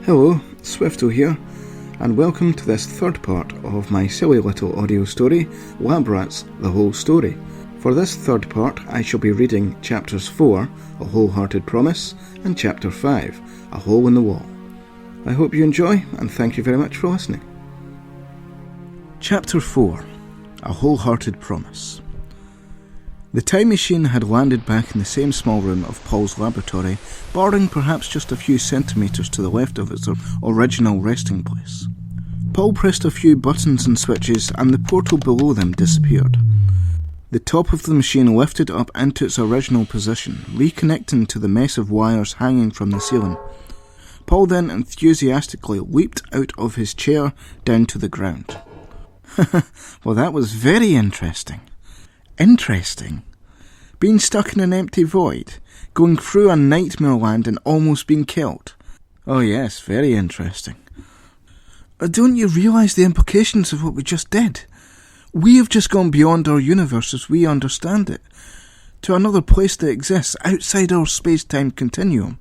Hello, Swifto here, and welcome to this third part of my silly little audio story, Lab Rats, The Whole Story. For this third part, I shall be reading Chapters 4, A Wholehearted Promise, and Chapter 5, A Hole in the Wall. I hope you enjoy, and thank you very much for listening. Chapter 4, A Wholehearted Promise. The time machine had landed back in the same small room of Paul's laboratory, barring perhaps just a few centimetres to the left of its original resting place. Paul pressed a few buttons and switches, and the portal below them disappeared. The top of the machine lifted up into its original position, reconnecting to the mess of wires hanging from the ceiling. Paul then enthusiastically leaped out of his chair down to the ground. Well, that was very interesting. Interesting. Being stuck in an empty void, going through a nightmare land and almost being killed. Oh yes, very interesting. Don't you realise the implications of what we just did? We have just gone beyond our universe as we understand it, to another place that exists outside our space-time continuum.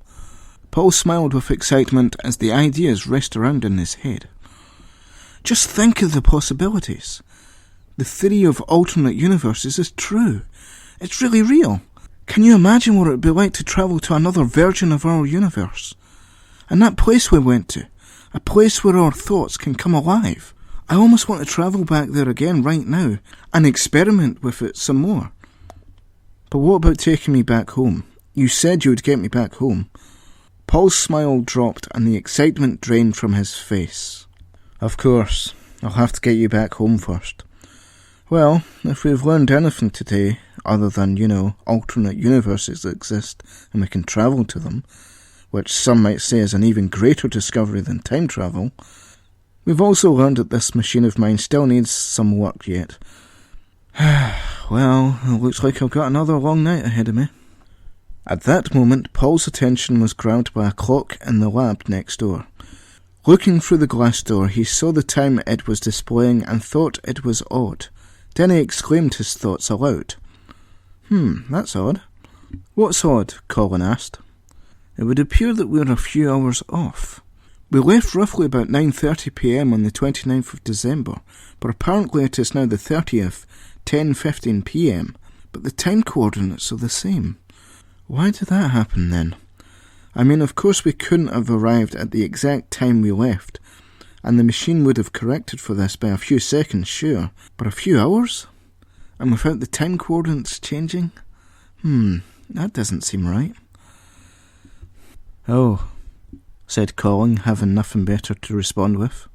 Paul smiled with excitement as the ideas raced around in his head. Just think of the possibilities. The theory of alternate universes is true. It's really real. Can you imagine what it would be like to travel to another version of our universe? And that place we went to, a place where our thoughts can come alive. I almost want to travel back there again right now and experiment with it some more. But what about taking me back home? You said you would get me back home. Paul's smile dropped and the excitement drained from his face. Of course, I'll have to get you back home first. Well, if we've learned anything today, other than, alternate universes that exist and we can travel to them, which some might say is an even greater discovery than time travel, we've also learned that this machine of mine still needs some work yet. Well, it looks like I've got another long night ahead of me. At that moment, Paul's attention was grabbed by a clock in the lab next door. Looking through the glass door, he saw the time it was displaying and thought it was odd. Then he exclaimed his thoughts aloud. That's odd. What's odd? Colin asked. It would appear that we're a few hours off. We left roughly about 9:30 p.m. on the 29th of December, but apparently it is now the 30th, 10:15 p.m, but the time coordinates are the same. Why did that happen then? I mean, of course we couldn't have arrived at the exact time we left, and the machine would have corrected for this by a few seconds, sure, but a few hours? And without the time coordinates changing? That doesn't seem right. Oh, said Colin, having nothing better to respond with.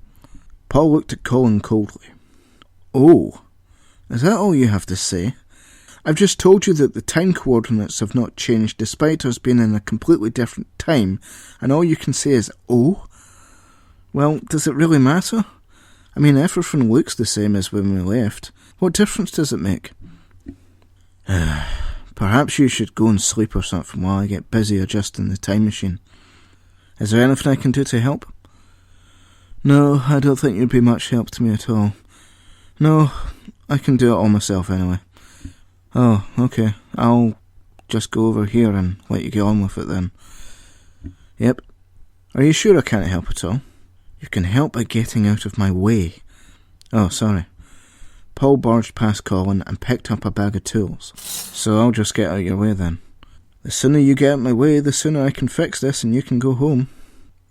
Paul looked at Colin coldly. Oh, is that all you have to say? I've just told you that the time coordinates have not changed despite us being in a completely different time, and all you can say is, oh? Well, does it really matter? I mean, everything looks the same as when we left. What difference does it make? Perhaps you should go and sleep or something while I get busy adjusting the time machine. Is there anything I can do to help? No, I don't think you'd be much help to me at all. No, I can do it all myself anyway. Oh, okay. I'll just go over here and let you get on with it then. Yep. Are you sure I can't help at all? You can help by getting out of my way. Oh, sorry. Paul barged past Colin and picked up a bag of tools. So I'll just get out of your way then. The sooner you get out of my way, the sooner I can fix this and you can go home.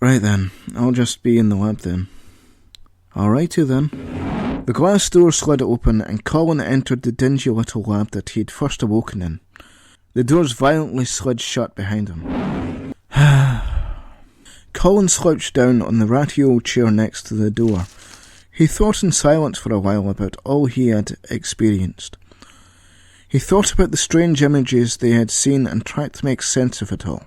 Right then, I'll just be in the lab then. Alrighty then. The glass door slid open and Colin entered the dingy little lab that he had first awoken in. The doors violently slid shut behind him. Colin slouched down on the ratty old chair next to the door. He thought in silence for a while about all he had experienced. He thought about the strange images they had seen and tried to make sense of it all.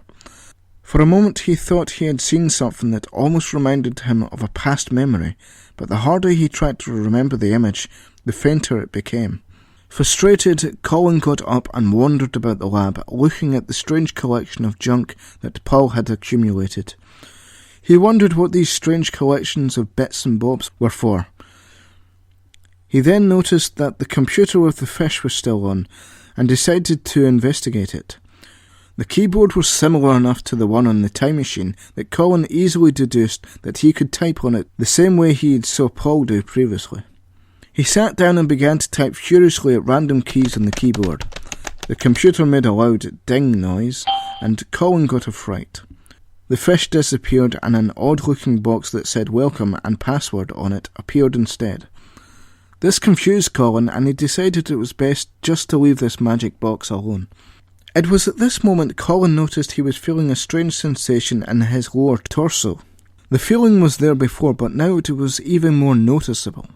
For a moment he thought he had seen something that almost reminded him of a past memory, but the harder he tried to remember the image, the fainter it became. Frustrated, Colin got up and wandered about the lab, looking at the strange collection of junk that Paul had accumulated. He wondered what these strange collections of bits and bobs were for. He then noticed that the computer with the fish was still on, and decided to investigate it. The keyboard was similar enough to the one on the time machine that Colin easily deduced that he could type on it the same way he had saw Paul do previously. He sat down and began to type furiously at random keys on the keyboard. The computer made a loud ding noise, and Colin got a fright. The fish disappeared, and an odd-looking box that said welcome and password on it appeared instead. This confused Colin, and he decided it was best just to leave this magic box alone. It was at this moment Colin noticed he was feeling a strange sensation in his lower torso. The feeling was there before, but now it was even more noticeable.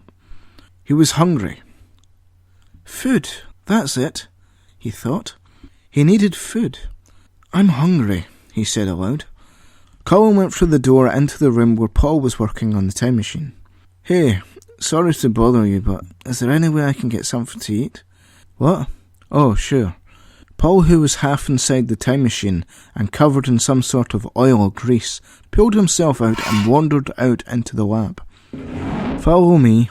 He was hungry. Food, that's it, he thought. He needed food. I'm hungry, he said aloud. Colin went through the door into the room where Paul was working on the time machine. Hey, sorry to bother you, but is there any way I can get something to eat? What? Oh, sure. Paul, who was half inside the time machine and covered in some sort of oil or grease, pulled himself out and wandered out into the lab. Follow me.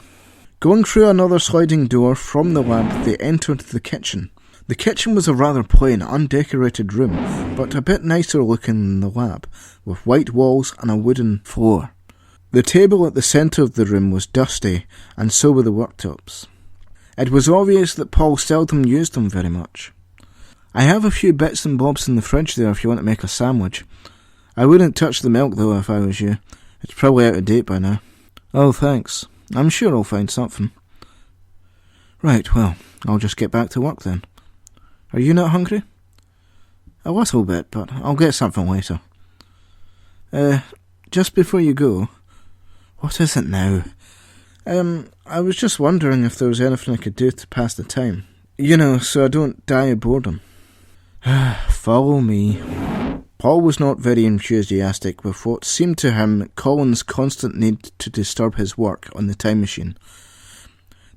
Going through another sliding door from the lab, they entered the kitchen. The kitchen was a rather plain, undecorated room, but a bit nicer looking than the lab, with white walls and a wooden floor. The table at the centre of the room was dusty, and so were the worktops. It was obvious that Paul seldom used them very much. I have a few bits and bobs in the fridge there if you want to make a sandwich. I wouldn't touch the milk though if I was you. It's probably out of date by now. Oh, thanks. I'm sure I'll find something. Right, well, I'll just get back to work then. Are you not hungry? A little bit, but I'll get something later. Just before you go... What is it now? I was just wondering if there was anything I could do to pass the time. You know, so I don't die of boredom. Follow me. Paul was not very enthusiastic with what seemed to him Colin's constant need to disturb his work on the time machine.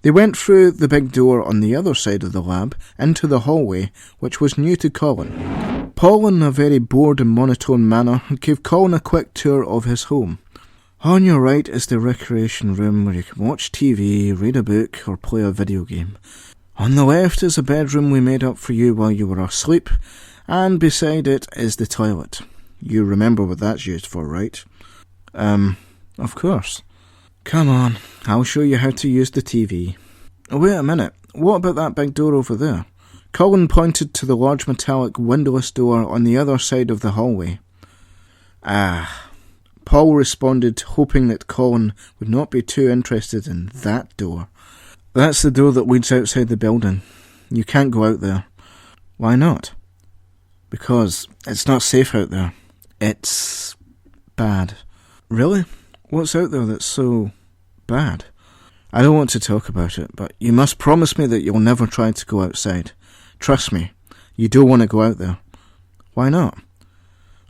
They went through the big door on the other side of the lab into the hallway, which was new to Colin. Paul, in a very bored and monotone manner, gave Colin a quick tour of his home. On your right is the recreation room where you can watch TV, read a book, or play a video game. On the left is a bedroom we made up for you while you were asleep, and beside it is the toilet. You remember what that's used for, right? Of course. Come on, I'll show you how to use the TV. Oh, wait a minute, what about that big door over there? Colin pointed to the large metallic windowless door on the other side of the hallway. Paul responded, hoping that Colin would not be too interested in that door. That's the door that leads outside the building. You can't go out there. Why not? Because it's not safe out there. It's bad. Really? What's out there that's so bad? I don't want to talk about it, but you must promise me that you'll never try to go outside. Trust me, you don't want to go out there. Why not?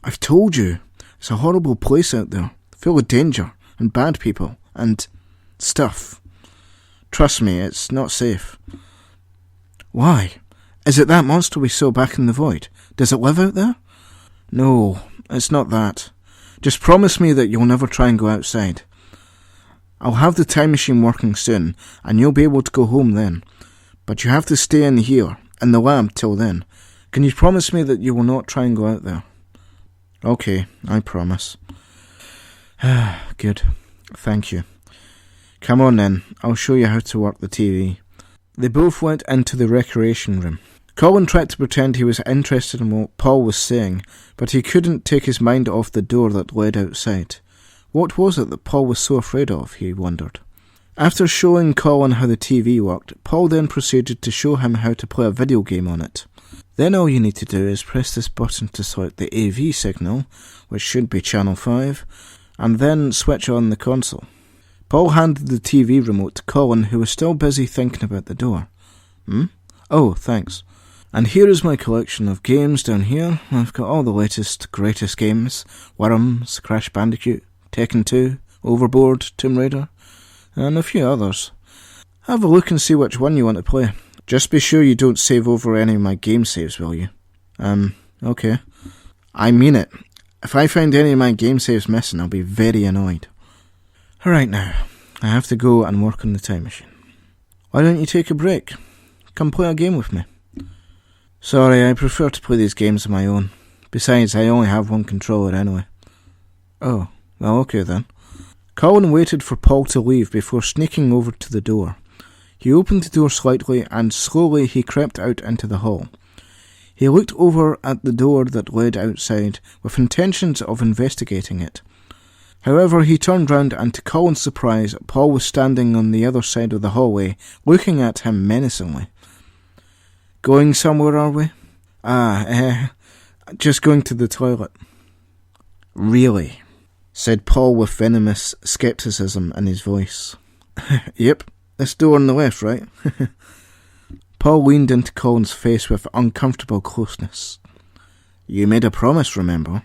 I've told you. It's a horrible place out there, full of danger and bad people and stuff. Trust me, it's not safe. Why? Is it that monster we saw back in the void? Does it live out there? No, it's not that. Just promise me that you'll never try and go outside. I'll have the time machine working soon, and you'll be able to go home then. But you have to stay in here, in the lab, till then. Can you promise me that you will not try and go out there? Okay, I promise. Good. Thank you. Come on then, I'll show you how to work the TV. They both went into the recreation room. Colin tried to pretend he was interested in what Paul was saying, but he couldn't take his mind off the door that led outside. What was it that Paul was so afraid of, he wondered. After showing Colin how the TV worked, Paul then proceeded to show him how to play a video game on it. Then all you need to do is press this button to select the AV signal, which should be channel 5, and then switch on the console. Paul handed the TV remote to Colin, who was still busy thinking about the door. Oh, thanks. And here is my collection of games down here. I've got all the latest, greatest games. Worms, Crash Bandicoot, Tekken 2, Overboard, Tomb Raider, and a few others. Have a look and see which one you want to play. Just be sure you don't save over any of my game saves, will you? Okay. I mean it. If I find any of my game saves missing, I'll be very annoyed. Alright now, I have to go and work on the time machine. Why don't you take a break? Come play a game with me. Sorry, I prefer to play these games on my own. Besides, I only have one controller anyway. Oh, well, okay then. Colin waited for Paul to leave before sneaking over to the door. He opened the door slightly and slowly he crept out into the hall. He looked over at the door that led outside with intentions of investigating it. However, he turned round and to Colin's surprise, Paul was standing on the other side of the hallway, looking at him menacingly. Going somewhere, are we? Just going to the toilet. Really? Said Paul with venomous scepticism in his voice. Yep, this door on the left, right? Paul leaned into Colin's face with uncomfortable closeness. You made a promise, remember?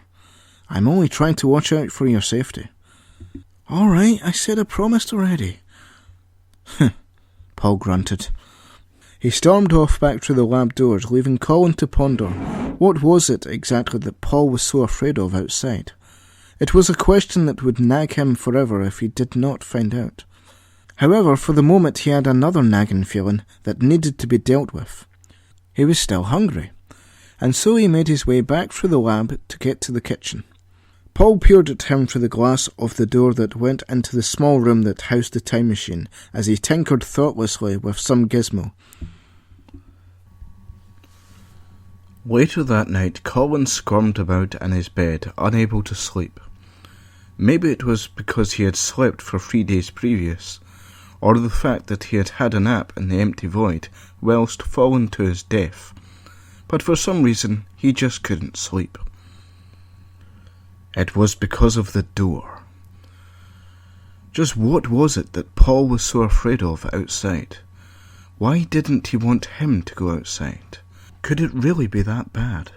I'm only trying to watch out for your safety. All right, I said I promised already. Paul grunted. He stormed off back through the lab doors, leaving Colin to ponder what was it exactly that Paul was so afraid of outside. It was a question that would nag him forever if he did not find out. However, for the moment he had another nagging feeling that needed to be dealt with. He was still hungry, and so he made his way back through the lab to get to the kitchen. Paul peered at him through the glass of the door that went into the small room that housed the time machine as he tinkered thoughtlessly with some gizmo. Later that night, Colin squirmed about in his bed, unable to sleep. Maybe it was because he had slept for 3 days previous, or the fact that he had had a nap in the empty void whilst falling to his death, but for some reason he just couldn't sleep. It was because of the door. Just what was it that Paul was so afraid of outside? Why didn't he want him to go outside? Could it really be that bad?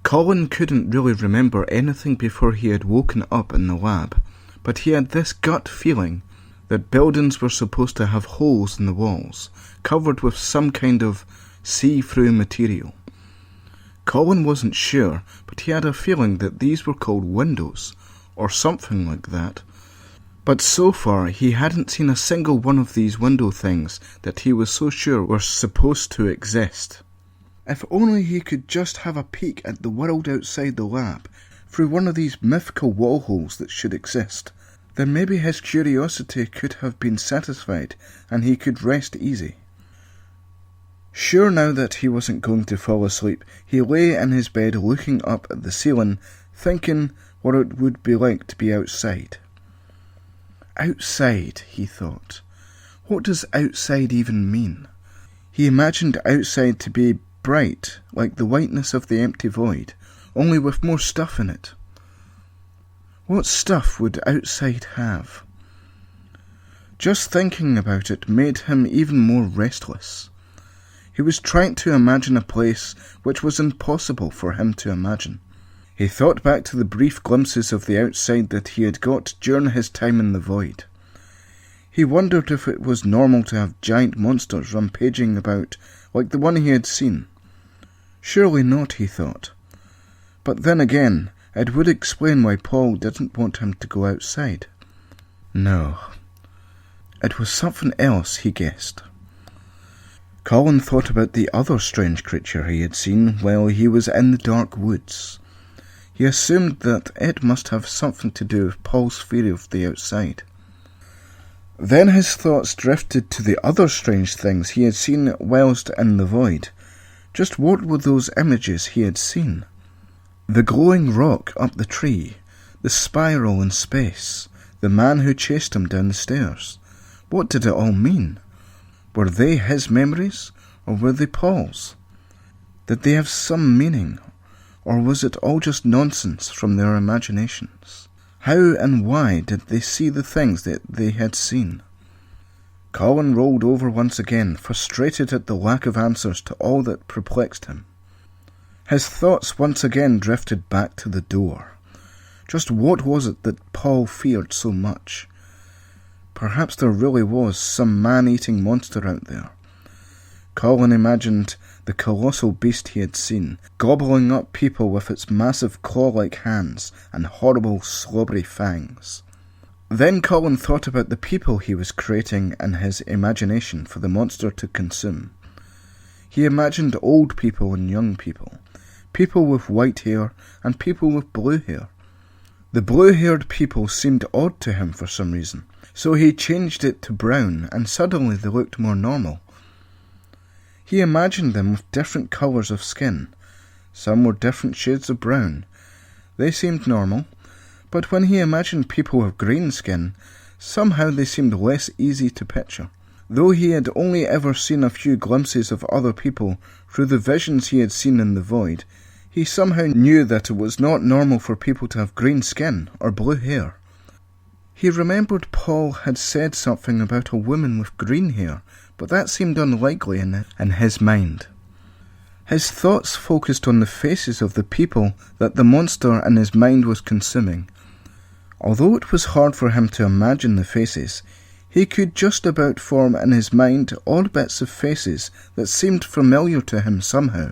Colin couldn't really remember anything before he had woken up in the lab, but he had this gut feeling that buildings were supposed to have holes in the walls, covered with some kind of see-through material. Colin wasn't sure, but he had a feeling that these were called windows, or something like that. But so far he hadn't seen a single one of these window things that he was so sure were supposed to exist. If only he could just have a peek at the world outside the lab, through one of these mythical wall holes that should exist, then maybe his curiosity could have been satisfied and he could rest easy. Sure now that he wasn't going to fall asleep, he lay in his bed looking up at the ceiling, thinking what it would be like to be outside. Outside, he thought. What does outside even mean? He imagined outside to be bright, like the whiteness of the empty void, only with more stuff in it. What stuff would outside have? Just thinking about it made him even more restless. He was trying to imagine a place which was impossible for him to imagine. He thought back to the brief glimpses of the outside that he had got during his time in the void. He wondered if it was normal to have giant monsters rampaging about like the one he had seen. Surely not, he thought. But then again, it would explain why Paul didn't want him to go outside. No. It was something else, he guessed. Colin thought about the other strange creature he had seen while he was in the dark woods. He assumed that it must have something to do with Paul's fear of the outside. Then his thoughts drifted to the other strange things he had seen whilst in the void. Just what were those images he had seen? The glowing rock up the tree, the spiral in space, the man who chased him down the stairs. What did it all mean? Were they his memories, or were they Paul's? Did they have some meaning, or was it all just nonsense from their imaginations? How and why did they see the things that they had seen? Colin rolled over once again, frustrated at the lack of answers to all that perplexed him. His thoughts once again drifted back to the door. Just what was it that Paul feared so much? Perhaps there really was some man-eating monster out there. Colin imagined the colossal beast he had seen, gobbling up people with its massive claw-like hands and horrible slobbery fangs. Then Colin thought about the people he was creating in his imagination for the monster to consume. He imagined old people and young people, people with white hair and people with blue hair. The blue-haired people seemed odd to him for some reason, so he changed it to brown, and suddenly they looked more normal. He imagined them with different colours of skin. Some were different shades of brown. They seemed normal, but when he imagined people with green skin, somehow they seemed less easy to picture. Though he had only ever seen a few glimpses of other people through the visions he had seen in the void, he somehow knew that it was not normal for people to have green skin or blue hair. He remembered Paul had said something about a woman with green hair, but that seemed unlikely in his mind. His thoughts focused on the faces of the people that the monster in his mind was consuming. Although it was hard for him to imagine the faces, he could just about form in his mind odd bits of faces that seemed familiar to him somehow.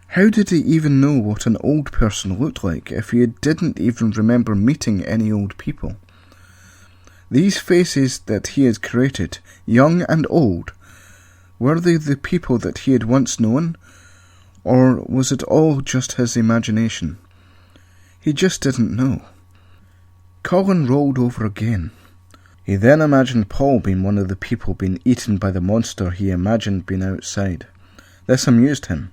How did he even know what an old person looked like if he didn't even remember meeting any old people? These faces that he had created, young and old, were they the people that he had once known, or was it all just his imagination? He just didn't know. Colin rolled over again. He then imagined Paul being one of the people being eaten by the monster he imagined being outside. This amused him.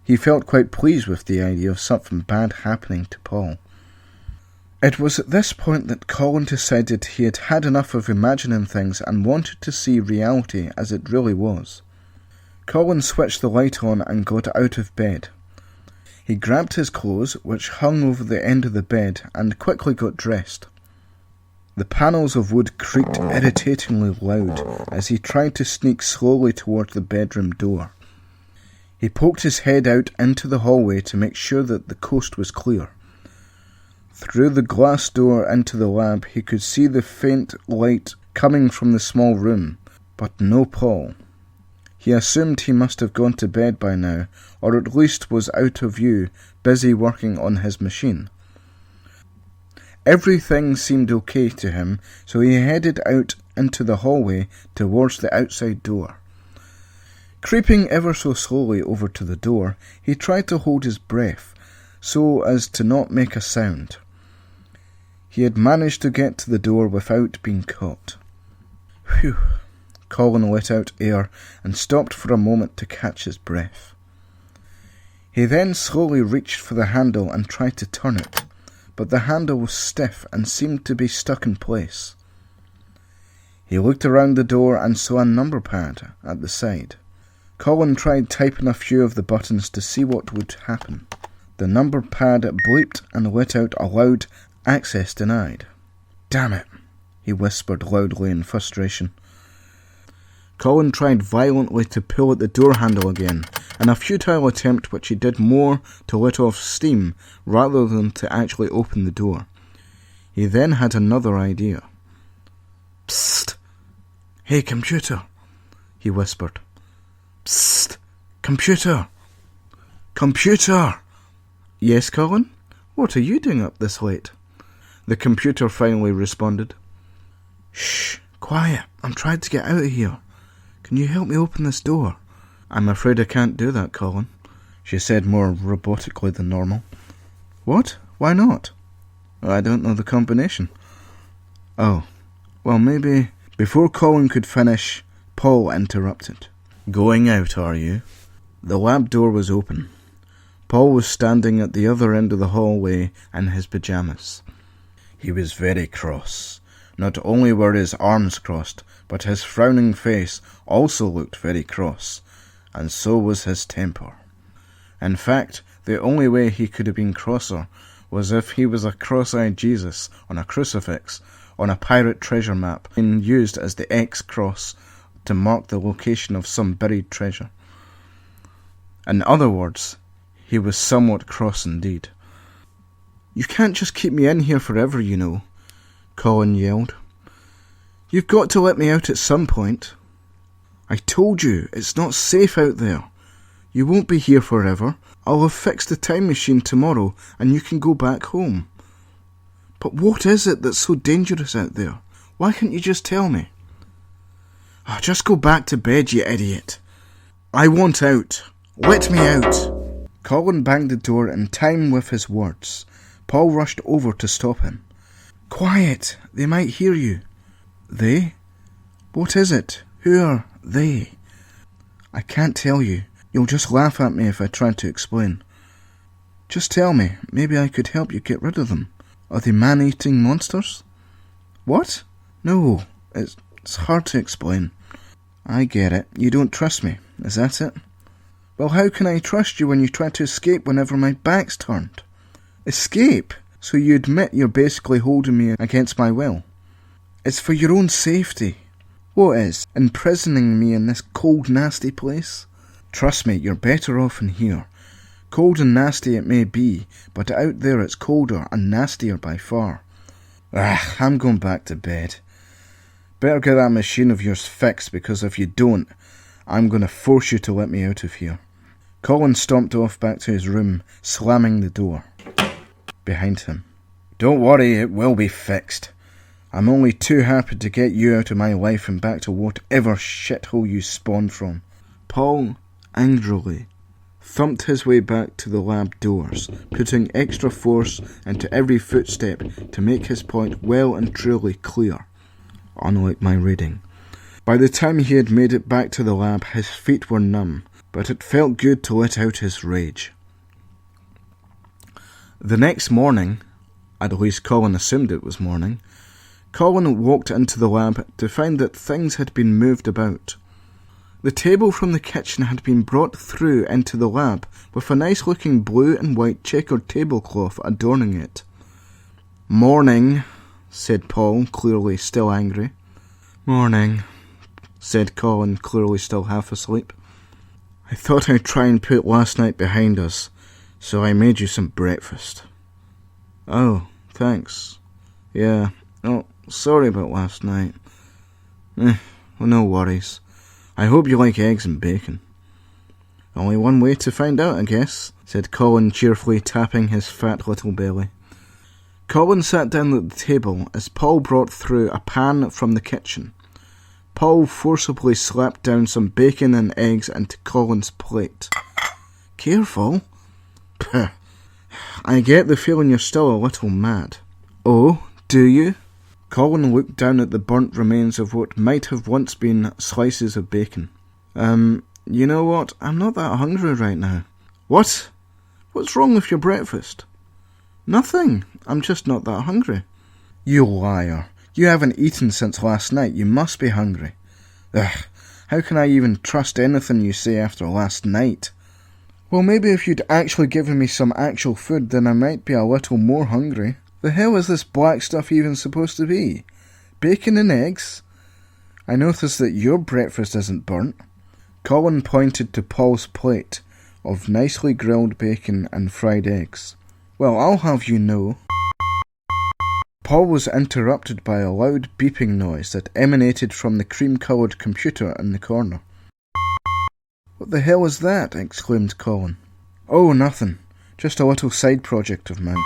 He felt quite pleased with the idea of something bad happening to Paul. It was at this point that Colin decided he had had enough of imagining things and wanted to see reality as it really was. Colin switched the light on and got out of bed. He grabbed his clothes, which hung over the end of the bed, and quickly got dressed. The panels of wood creaked irritatingly loud as he tried to sneak slowly towards the bedroom door. He poked his head out into the hallway to make sure that the coast was clear. Through the glass door into the lab, he could see the faint light coming from the small room, but no Paul. He assumed he must have gone to bed by now, or at least was out of view, busy working on his machine. Everything seemed okay to him, so he headed out into the hallway towards the outside door. Creeping ever so slowly over to the door, he tried to hold his breath, so as to not make a sound. He had managed to get to the door without being caught. Phew! Colin let out air and stopped for a moment to catch his breath. He then slowly reached for the handle and tried to turn it, but the handle was stiff and seemed to be stuck in place. He looked around the door and saw a number pad at the side. Colin tried typing a few of the buttons to see what would happen. The number pad bleeped and let out a loud "Access denied." "Damn it," he whispered loudly in frustration. Colin tried violently to pull at the door handle again, in a futile attempt which he did more to let off steam rather than to actually open the door. He then had another idea. "Psst! Hey, computer," he whispered. "Psst! Computer! Computer!" "Yes, Colin? What are you doing up this late?" The computer finally responded. "Shh! Quiet! I'm trying to get out of here. Can you help me open this door?" "I'm afraid I can't do that, Colin," she said more robotically than normal. "What? Why not?" "I don't know the combination." "Oh, well maybe..." Before Colin could finish, Paul interrupted. "Going out, are you?" The lab door was open. Paul was standing at the other end of the hallway in his pyjamas. He was very cross. Not only were his arms crossed, but his frowning face also looked very cross, and so was his temper. In fact, the only way he could have been crosser was if he was a cross-eyed Jesus on a crucifix on a pirate treasure map being used as the X cross to mark the location of some buried treasure. In other words, he was somewhat cross indeed. "You can't just keep me in here forever, you know," Colin yelled. "You've got to let me out at some point. I told you, it's not safe out there. You won't be here forever. I'll have fixed the time machine tomorrow and you can go back home. But what is it that's so dangerous out there? Why can't you just tell me?" "Oh, just go back to bed, you idiot. I want out. Let me out." Colin banged the door in time with his words. Paul rushed over to stop him. Quiet! They might hear you. They? What is it? Who are they? I can't tell you. You'll just laugh at me if I try to explain. Just tell me. Maybe I could help you get rid of them. Are they man-eating monsters? What? No, it's hard to explain. I get it. You don't trust me. Is that it? Well, how can I trust you when you try to escape whenever my back's turned? Escape? So you admit you're basically holding me against my will? It's for your own safety. What is? Imprisoning me in this cold, nasty place? Trust me, you're better off in here. Cold and nasty it may be, but out there it's colder and nastier by far. I'm going back to bed. Better get that machine of yours fixed, because if you don't, I'm going to force you to let me out of here. Colin stomped off back to his room, slamming the door behind him. Don't worry, it will be fixed. I'm only too happy to get you out of my life and back to whatever shithole you spawned from. Paul angrily thumped his way back to the lab doors, putting extra force into every footstep to make his point well and truly clear. Unlike my reading. By the time he had made it back to the lab, his feet were numb, but it felt good to let out his rage. The next morning, at least Colin assumed it was morning, Colin walked into the lab to find that things had been moved about. The table from the kitchen had been brought through into the lab with a nice-looking blue and white checkered tablecloth adorning it. Morning, said Paul, clearly still angry. Morning, said Colin, clearly still half asleep. I thought I'd try and put last night behind us, so I made you some breakfast. Oh, thanks. Yeah, oh, sorry about last night. Well, no worries. I hope you like eggs and bacon. Only one way to find out, I guess, said Colin cheerfully, tapping his fat little belly. Colin sat down at the table as Paul brought through a pan from the kitchen. Paul forcibly slapped down some bacon and eggs into Colin's plate. Careful. I get the feeling you're still a little mad. Oh, do you? Colin looked down at the burnt remains of what might have once been slices of bacon. You know what? I'm not that hungry right now. What? What's wrong with your breakfast? Nothing. I'm just not that hungry. You liar. You haven't eaten since last night. You must be hungry. Ugh. How can I even trust anything you say after last night? Well, maybe if you'd actually given me some actual food, then I might be a little more hungry. The hell is this black stuff even supposed to be? Bacon and eggs? I notice that your breakfast isn't burnt. Colin pointed to Paul's plate of nicely grilled bacon and fried eggs. Well, I'll have you know. Paul was interrupted by a loud beeping noise that emanated from the cream-coloured computer in the corner. What the hell is that? Exclaimed Colin. Oh, nothing. Just a little side project of mine.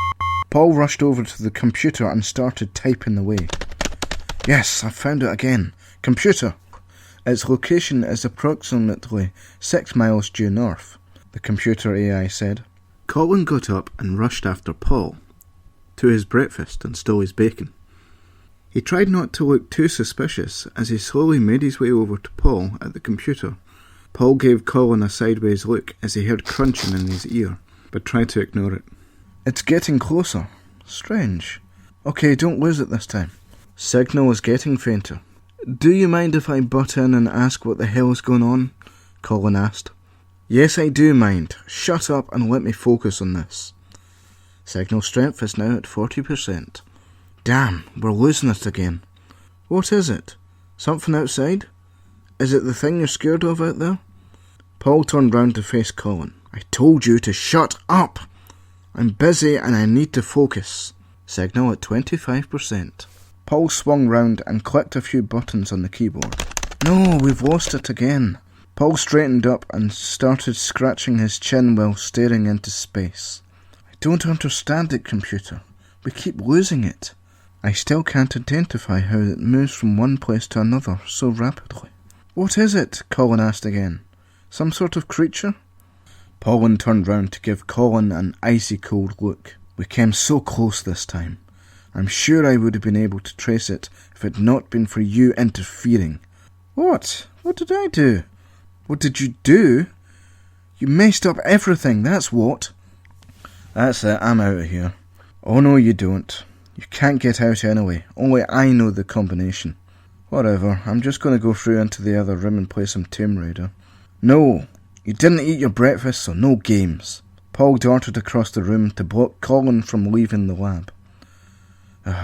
Paul rushed over to the computer and started typing away. Yes, I've found it again. Computer. Its location is approximately 6 miles due north, the computer AI said. Colin got up and rushed after Paul to his breakfast and stole his bacon. He tried not to look too suspicious as he slowly made his way over to Paul at the computer. Paul gave Colin a sideways look as he heard crunching in his ear, but tried to ignore it. It's getting closer. Strange. Okay, don't lose it this time. Signal is getting fainter. Do you mind if I butt in and ask what the hell's going on? Colin asked. Yes, I do mind. Shut up and let me focus on this. Signal strength is now at 40%. Damn, we're losing it again. What is it? Something outside? Is it the thing you're scared of out there? Paul turned round to face Colin. I told you to shut up! I'm busy and I need to focus. Signal at 25%. Paul swung round and clicked a few buttons on the keyboard. No, we've lost it again. Paul straightened up and started scratching his chin while staring into space. I don't understand it, computer. We keep losing it. I still can't identify how it moves from one place to another so rapidly. What is it? Colin asked again. Some sort of creature? Paulin turned round to give Colin an icy cold look. We came so close this time. I'm sure I would have been able to trace it if it had not been for you interfering. What? What did I do? What did you do? You messed up everything, that's what. That's it, I'm out of here. Oh no, you don't. You can't get out anyway. Only I know the combination. Whatever, I'm just going to go through into the other room and play some Tomb Raider. No, you didn't eat your breakfast, so no games. Paul darted across the room to block Colin from leaving the lab.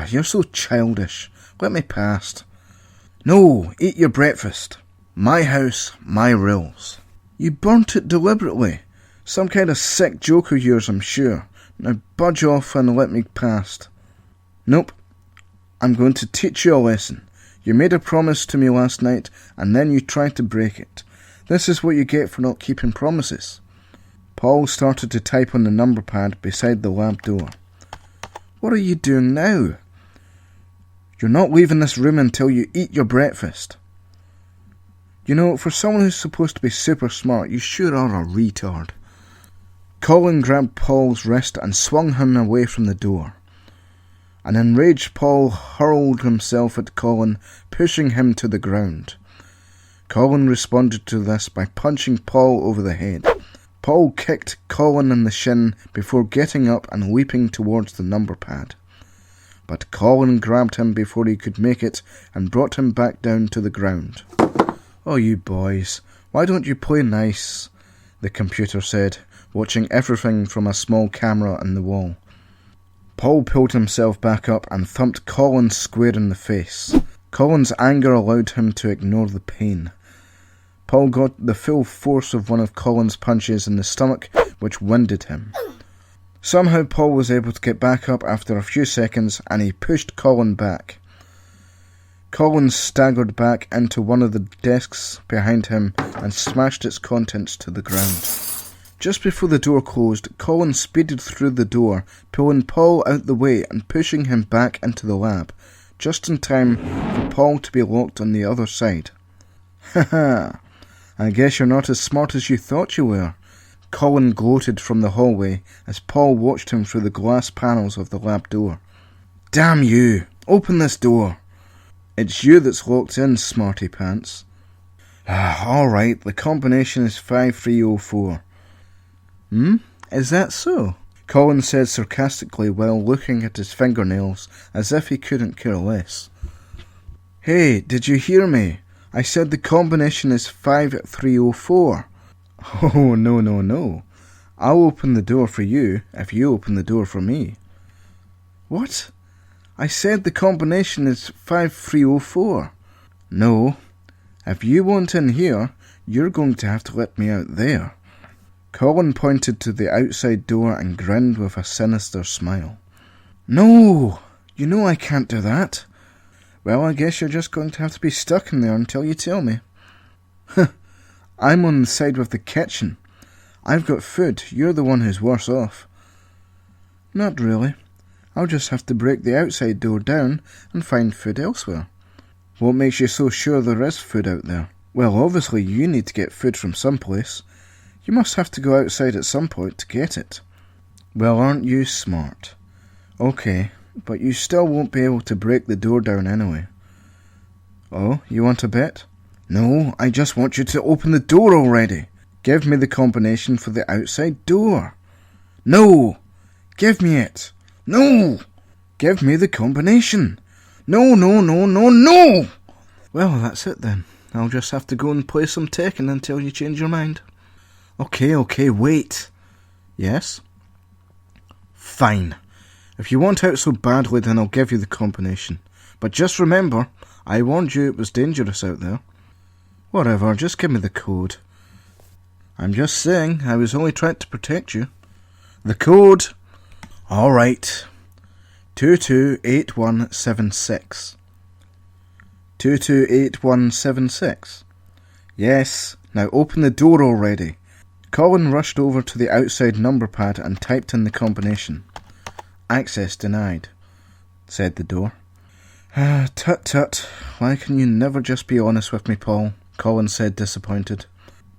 You're so childish. Let me past. No, eat your breakfast. My house, my rules. You burnt it deliberately. Some kind of sick joke of yours, I'm sure. Now budge off and let me past. Nope. I'm going to teach you a lesson. You made a promise to me last night, and then you tried to break it. This is what you get for not keeping promises. Paul started to type on the number pad beside the lab door. What are you doing now? You're not leaving this room until you eat your breakfast. You know, for someone who's supposed to be super smart, you sure are a retard. Colin grabbed Paul's wrist and swung him away from the door. An enraged Paul hurled himself at Colin, pushing him to the ground. Colin responded to this by punching Paul over the head. Paul kicked Colin in the shin before getting up and leaping towards the number pad. But Colin grabbed him before he could make it and brought him back down to the ground. Oh, you boys, why don't you play nice? The computer said, watching everything from a small camera on the wall. Paul pulled himself back up and thumped Colin square in the face. Colin's anger allowed him to ignore the pain. Paul got the full force of one of Colin's punches in the stomach, which winded him. Somehow Paul was able to get back up after a few seconds, and he pushed Colin back. Colin staggered back into one of the desks behind him and smashed its contents to the ground. Just before the door closed, Colin speeded through the door, pulling Paul out the way and pushing him back into the lab, just in time for Paul to be locked on the other side. Haha, I guess you're not as smart as you thought you were. Colin gloated from the hallway as Paul watched him through the glass panels of the lab door. Damn you! Open this door! It's you that's locked in, smarty pants. Alright, the combination is 5304. Is that so? Colin said sarcastically while looking at his fingernails as if he couldn't care less. Hey, did you hear me? I said the combination is 5304. Oh, no. I'll open the door for you if you open the door for me. What? I said the combination is 5304. No. If you want in here, you're going to have to let me out there. Colin pointed to the outside door and grinned with a sinister smile. No! You know I can't do that. Well, I guess you're just going to have to be stuck in there until you tell me. I'm on the side with the kitchen. I've got food. You're the one who's worse off. Not really. I'll just have to break the outside door down and find food elsewhere. What makes you so sure there is food out there? Well, obviously you need to get food from someplace. You must have to go outside at some point to get it. Well, aren't you smart? Okay, but you still won't be able to break the door down anyway. Oh, you want a bet? No, I just want you to open the door already. Give me the combination for the outside door. No! Give me it! No! Give me the combination! No! Well, that's it then. I'll just have to go and play some Tekken until you change your mind. Okay, wait. Yes? Fine. If you want out so badly, then I'll give you the combination. But just remember, I warned you it was dangerous out there. Whatever, just give me the code. I'm just saying, I was only trying to protect you. The code! Alright. 228176. 228176. Yes, now open the door already. Colin rushed over to the outside number pad and typed in the combination. Access denied, said the door. Tut. Why can you never just be honest with me, Paul? Colin said, disappointed.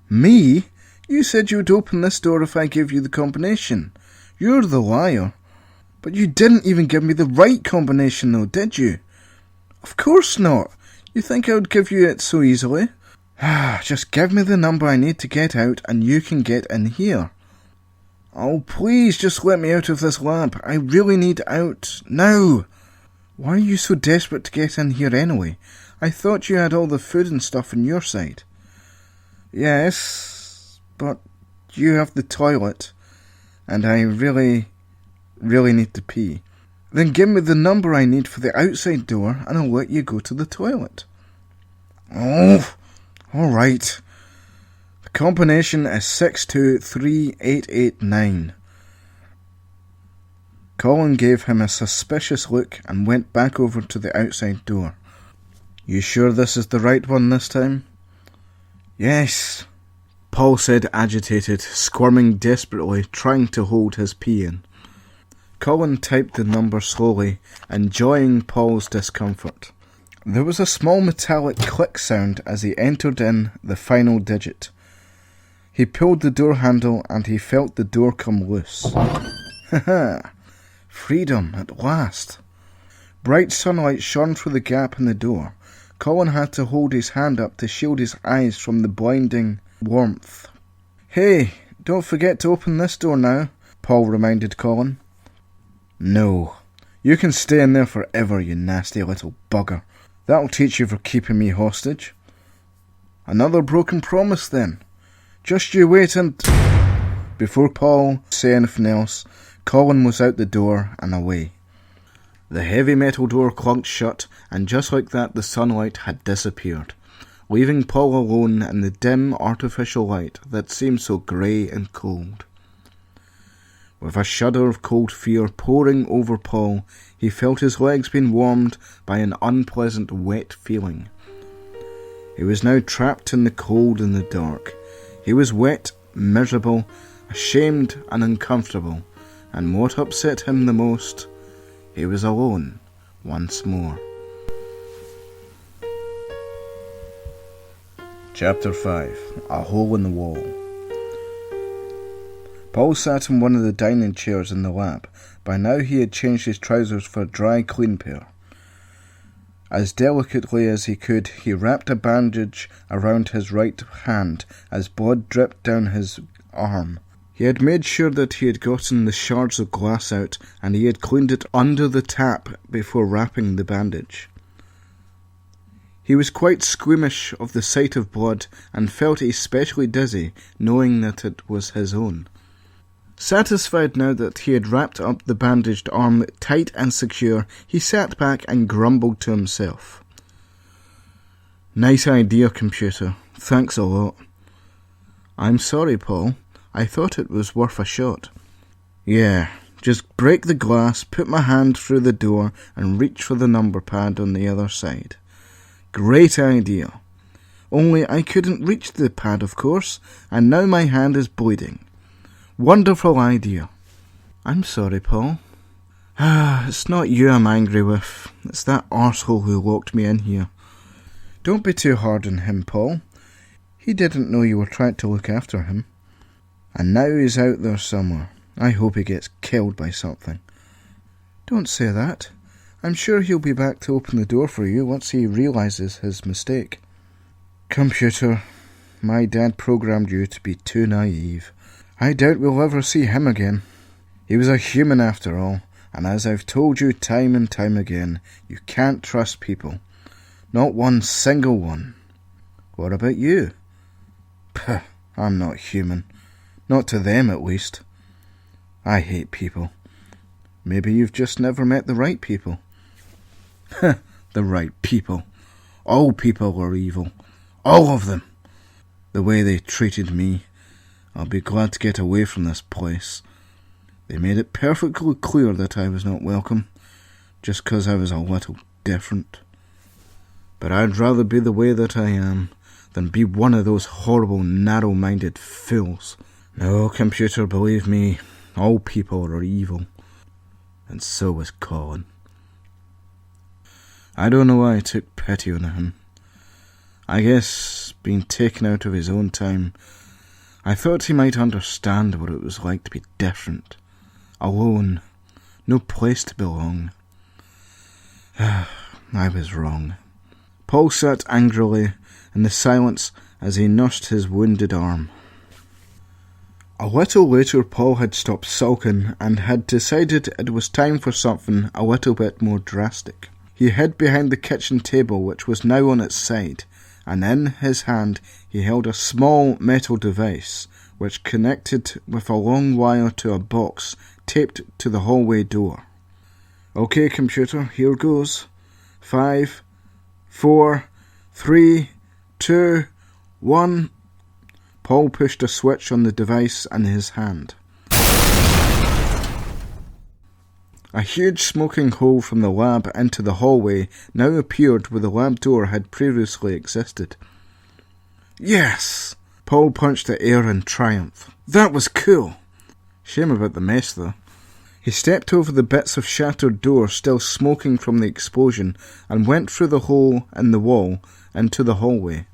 Me? You said you would open this door if I gave you the combination. You're the liar. But you didn't even give me the right combination though, did you? Of course not. You think I would give you it so easily? Just give me the number I need to get out and you can get in here. Oh, please just let me out of this lab. I really need out. Now! Why are you so desperate to get in here anyway? I thought you had all the food and stuff on your side. Yes, but you have the toilet, and I really need to pee. Then give me the number I need for the outside door, and I'll let you go to the toilet. Oh, alright. The combination is 623889. Colin gave him a suspicious look and went back over to the outside door. You sure this is the right one this time? Yes, Paul said, agitated, squirming desperately, trying to hold his pee in. Colin typed the number slowly, enjoying Paul's discomfort. There was a small metallic click sound as he entered in the final digit. He pulled the door handle and he felt the door come loose. Ha! Freedom at last. Bright sunlight shone through the gap in the door. Colin had to hold his hand up to shield his eyes from the blinding warmth. Hey, don't forget to open this door now, Paul reminded Colin. No, you can stay in there forever, you nasty little bugger. That'll teach you for keeping me hostage. Another broken promise then. Just you wait and... Before Paul said anything else, Colin was out the door and away. The heavy metal door clunked shut, and just like that the sunlight had disappeared, leaving Paul alone in the dim artificial light that seemed so grey and cold. With a shudder of cold fear pouring over Paul, he felt his legs being warmed by an unpleasant wet feeling. He was now trapped in the cold and the dark. He was wet, miserable, ashamed and uncomfortable, and what upset him the most, he was alone once more. Chapter 5. A Hole in the Wall. Paul sat in one of the dining chairs in the lab. By now he had changed his trousers for a dry, clean pair. As delicately as he could, he wrapped a bandage around his right hand as blood dripped down his arm. He had made sure that he had gotten the shards of glass out, and he had cleaned it under the tap before wrapping the bandage. He was quite squeamish of the sight of blood, and felt especially dizzy, knowing that it was his own. Satisfied now that he had wrapped up the bandaged arm tight and secure, he sat back and grumbled to himself. Nice idea, computer. Thanks a lot. I'm sorry, Paul. I thought it was worth a shot. Yeah, just break the glass, put my hand through the door, and reach for the number pad on the other side. Great idea. Only I couldn't reach the pad, of course, and now my hand is bleeding. Wonderful idea. I'm sorry, Paul. It's not you I'm angry with. It's that arsehole who locked me in here. Don't be too hard on him, Paul. He didn't know you were trying to look after him. And now he's out there somewhere. I hope he gets killed by something. Don't say that. I'm sure he'll be back to open the door for you once he realises his mistake. Computer, my dad programmed you to be too naive. I doubt we'll ever see him again. He was a human after all, and as I've told you time and time again, you can't trust people. Not one single one. What about you? Puh, I'm not human. Not to them, at least. I hate people. Maybe you've just never met the right people. The right people. All people are evil. All of them. The way they treated me. I'll be glad to get away from this place. They made it perfectly clear that I was not welcome, just 'cause I was a little different. But I'd rather be the way that I am than be one of those horrible, narrow-minded fools. No, computer, believe me, all people are evil. And so was Colin. I don't know why I took pity on him. I guess, being taken out of his own time, I thought he might understand what it was like to be different. Alone. No place to belong. I was wrong. Paul sat angrily in the silence as he nursed his wounded arm. A little later, Paul had stopped sulking and had decided it was time for something a little bit more drastic. He hid behind the kitchen table, which was now on its side, and in his hand he held a small metal device, which connected with a long wire to a box taped to the hallway door. Okay, computer, here goes. 5, 4, 3, 2, 1... Paul pushed a switch on the device in his hand. A huge smoking hole from the lab into the hallway now appeared where the lab door had previously existed. Yes! Paul punched the air in triumph. That was cool! Shame about the mess, though. He stepped over the bits of shattered door still smoking from the explosion and went through the hole in the wall into the hallway.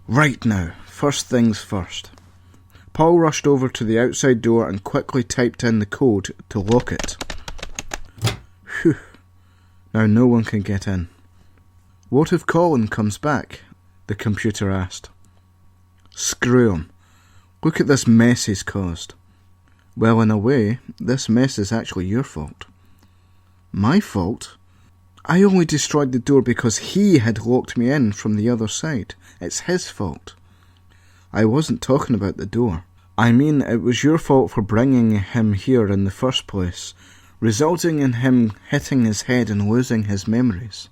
Right now, first things first. Paul rushed over to the outside door and quickly typed in the code to lock it. Phew. Now no one can get in. What if Colin comes back? The computer asked. Screw him. Look at this mess he's caused. Well, in a way, this mess is actually your fault. My fault? I only destroyed the door because he had locked me in from the other side. It's his fault. I wasn't talking about the door. I mean, it was your fault for bringing him here in the first place, resulting in him hitting his head and losing his memories.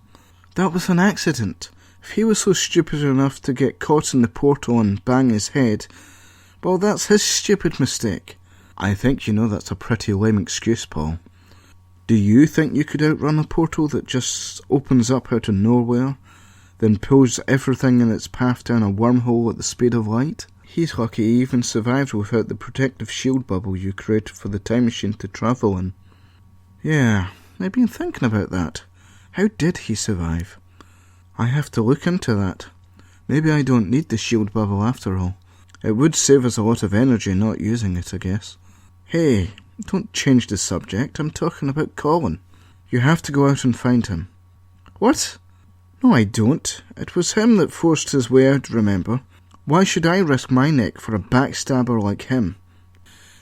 That was an accident. If he was so stupid enough to get caught in the portal and bang his head, well, that's his stupid mistake. I think you know that's a pretty lame excuse, Paul. Do you think you could outrun a portal that just opens up out of nowhere, then pulls everything in its path down a wormhole at the speed of light? He's lucky he even survived without the protective shield bubble you created for the time machine to travel in. Yeah, I've been thinking about that. How did he survive? I have to look into that. Maybe I don't need the shield bubble after all. It would save us a lot of energy not using it, I guess. Hey, don't change the subject. I'm talking about Colin. You have to go out and find him. What? No, I don't. It was him that forced his way out, remember? Why should I risk my neck for a backstabber like him?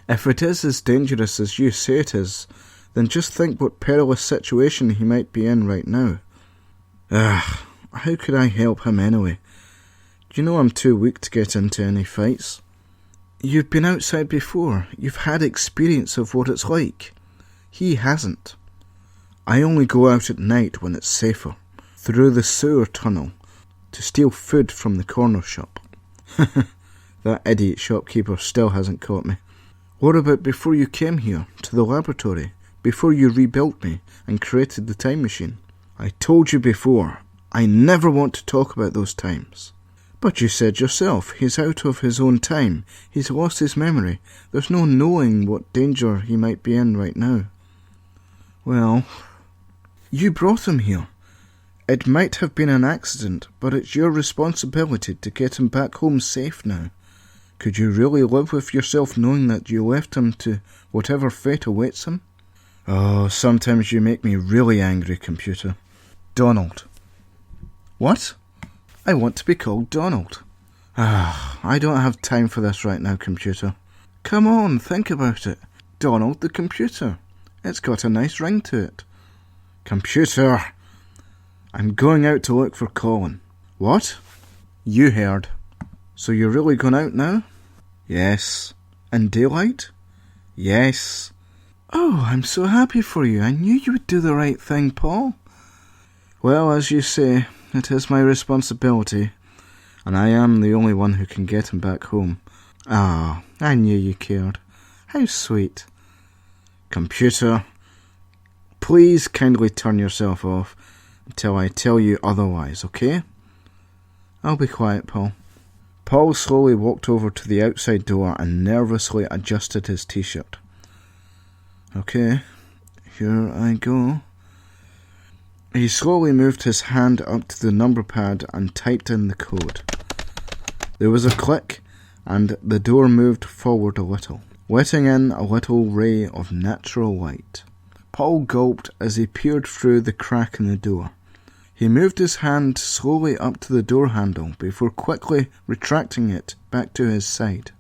If it is as dangerous as you say it is, then just think what perilous situation he might be in right now. How could I help him anyway? Do you know I'm too weak to get into any fights? You've been outside before. You've had experience of what it's like. He hasn't. I only go out at night when it's safer, through the sewer tunnel, to steal food from the corner shop. That idiot shopkeeper still hasn't caught me. What about before you came here, to the laboratory, before you rebuilt me and created the time machine? I told you before, I never want to talk about those times. But you said yourself, he's out of his own time. He's lost his memory. There's no knowing what danger he might be in right now. Well, you brought him here. It might have been an accident, but it's your responsibility to get him back home safe now. Could you really live with yourself knowing that you left him to whatever fate awaits him? Oh, sometimes you make me really angry, computer. Donald. What? I want to be called Donald. I don't have time for this right now, computer. Come on, think about it. Donald the computer. It's got a nice ring to it. Computer! I'm going out to look for Colin. What? You heard. So you're really going out now? Yes. In daylight? Yes. Oh, I'm so happy for you. I knew you would do the right thing, Paul. Well, as you say, it is my responsibility, and I am the only one who can get him back home. Ah, I knew you cared. How sweet. Computer, please kindly turn yourself off until I tell you otherwise, okay? I'll be quiet, Paul. Paul slowly walked over to the outside door and nervously adjusted his t-shirt. Okay, here I go. He slowly moved his hand up to the number pad and typed in the code. There was a click, and the door moved forward a little, letting in a little ray of natural light. Paul gulped as he peered through the crack in the door. He moved his hand slowly up to the door handle before quickly retracting it back to his side.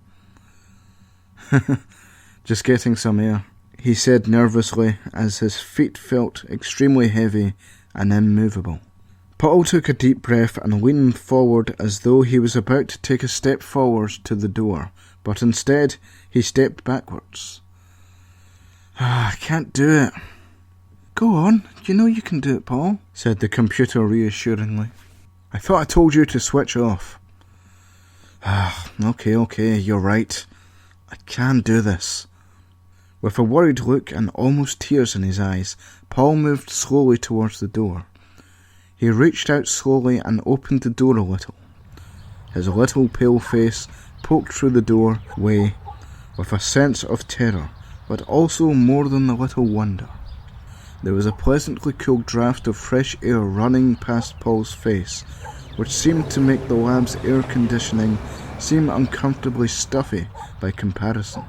"Just getting some air," he said nervously as his feet felt extremely heavy and immovable. Paul took a deep breath and leaned forward as though he was about to take a step forward to the door, but instead he stepped backwards. "I can't do it." "Go on, you know you can do it, Paul," said the computer reassuringly. "I thought I told you to switch off." Okay, you're right. I can do this." With a worried look and almost tears in his eyes, Paul moved slowly towards the door. He reached out slowly and opened the door a little. His little pale face poked through the doorway with a sense of terror, but also more than a little wonder. There was a pleasantly cool draft of fresh air running past Paul's face, which seemed to make the lab's air conditioning seem uncomfortably stuffy by comparison.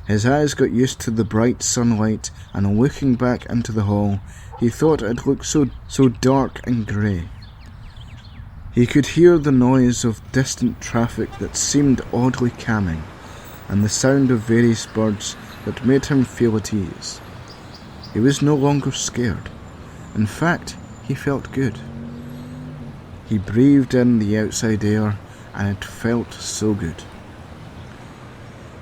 His eyes got used to the bright sunlight, and looking back into the hall, he thought it looked so dark and grey. He could hear the noise of distant traffic that seemed oddly calming, and the sound of various birds that made him feel at ease. He was no longer scared. In fact, he felt good. He breathed in the outside air, and it felt so good.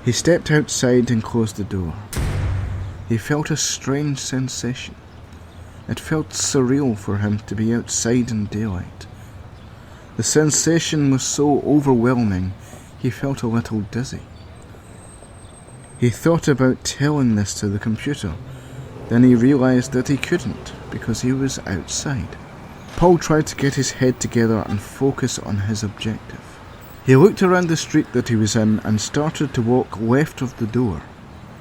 He stepped outside and closed the door. He felt a strange sensation. It felt surreal for him to be outside in daylight. The sensation was so overwhelming, he felt a little dizzy. He thought about telling this to the computer. Then he realised that he couldn't, because he was outside. Paul tried to get his head together and focus on his objective. He looked around the street that he was in and started to walk left of the door.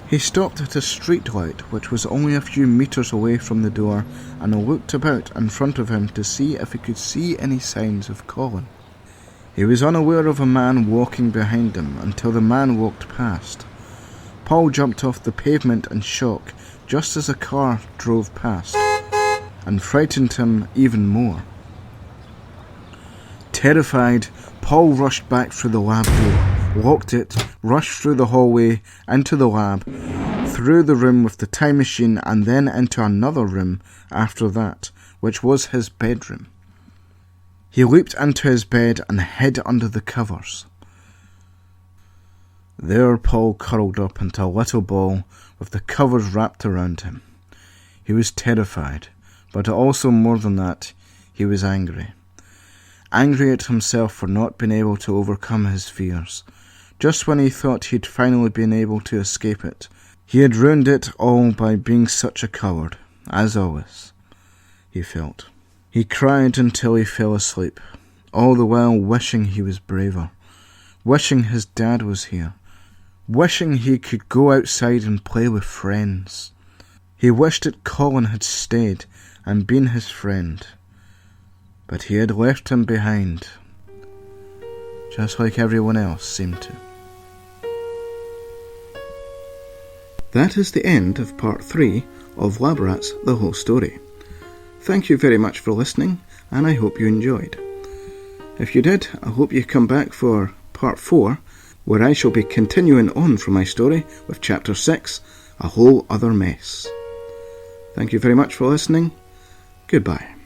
He stopped at a street light which was only a few metres away from the door and looked about in front of him to see if he could see any signs of Colin. He was unaware of a man walking behind him until the man walked past. Paul jumped off the pavement in shock just as a car drove past, and frightened him even more. Terrified, Paul rushed back through the lab door, locked it, rushed through the hallway, into the lab, through the room with the time machine, and then into another room after that, which was his bedroom. He leaped into his bed and hid under the covers. There Paul curled up into a little ball with the covers wrapped around him. He was terrified, but also more than that, he was angry. Angry at himself for not being able to overcome his fears. Just when he thought he'd finally been able to escape it, he had ruined it all by being such a coward, as always, he felt. He cried until he fell asleep, all the while wishing he was braver, wishing his dad was here, wishing he could go outside and play with friends. He wished that Colin had stayed and been his friend, but he had left him behind, just like everyone else seemed to. That is the end of part 3 of Lab Rats, the whole story. Thank you very much for listening, and I hope you enjoyed. If you did, I hope you come back for part 4, where I shall be continuing on from my story with chapter 6, A Whole Other Mess. Thank you very much for listening. Goodbye.